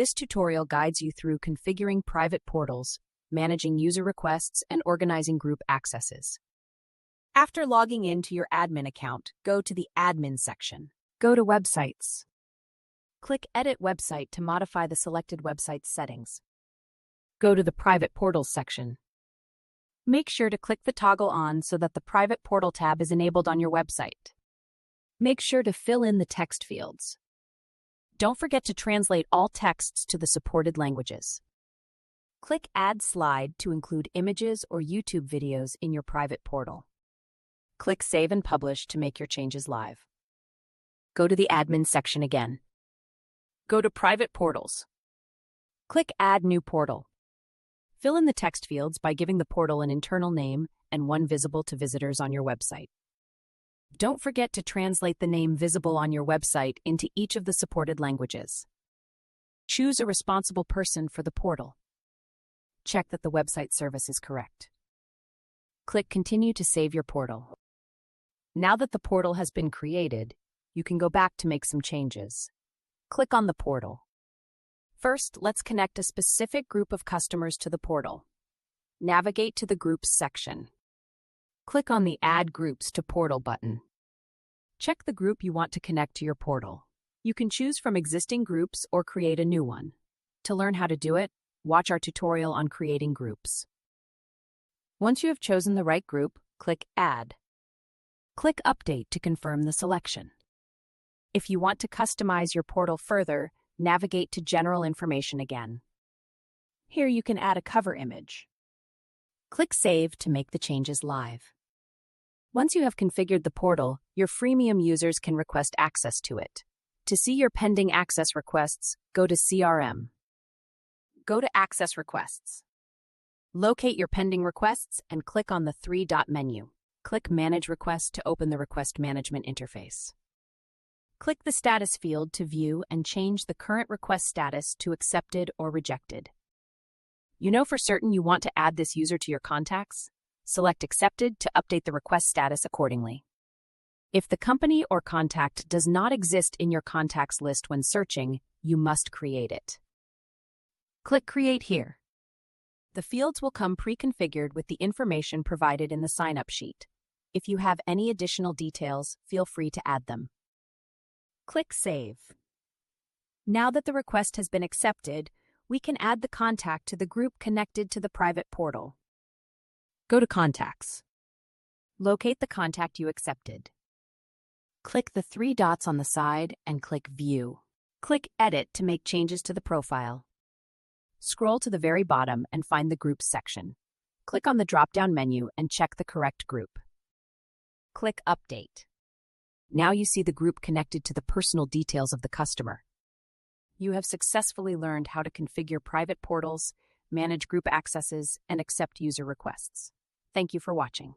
This tutorial guides you through configuring private portals, managing user requests, and organizing group accesses. After logging into your admin account, go to the Admin section. Go to Websites. Click Edit Website to modify the selected website's settings. Go to the Private Portals section. Make sure to click the toggle on so that the Private Portal tab is enabled on your website. Make sure to fill in the text fields. Don't forget to translate all texts to the supported languages. Click Add Slide to include images or YouTube videos in your private portal. Click Save and Publish to make your changes live. Go to the Admin section again. Go to Private Portals. Click Add New Portal. Fill in the text fields by giving the portal an internal name and one visible to visitors on your website. Don't forget to translate the name visible on your website into each of the supported languages. Choose a responsible person for the portal. Check that the website service is correct. Click Continue to save your portal. Now that the portal has been created, you can go back to make some changes. Click on the portal. First, let's connect a specific group of customers to the portal. Navigate to the Groups section. Click on the Add Groups to Portal button. Check the group you want to connect to your portal. You can choose from existing groups or create a new one. To learn how to do it, watch our tutorial on creating groups. Once you have chosen the right group, click Add. Click Update to confirm the selection. If you want to customize your portal further, navigate to General Information again. Here you can add a cover image. Click Save to make the changes live. Once you have configured the portal, your freemium users can request access to it. To see your pending access requests, go to CRM. Go to Access Requests. Locate your pending requests and click on the three-dot menu. Click Manage Request to open the Request Management interface. Click the Status field to view and change the current request status to accepted or rejected. You know for certain you want to add this user to your contacts? Select Accepted to update the request status accordingly. If the company or contact does not exist in your contacts list when searching, you must create it. Click Create here. The fields will come pre-configured with the information provided in the sign-up sheet. If you have any additional details, feel free to add them. Click Save. Now that the request has been accepted, we can add the contact to the group connected to the private portal. Go to Contacts. Locate the contact you accepted. Click the three dots on the side and click View. Click Edit to make changes to the profile. Scroll to the very bottom and find the Groups section. Click on the drop-down menu and check the correct group. Click Update. Now you see the group connected to the personal details of the customer. You have successfully learned how to configure private portals, manage group accesses, and accept user requests. Thank you for watching.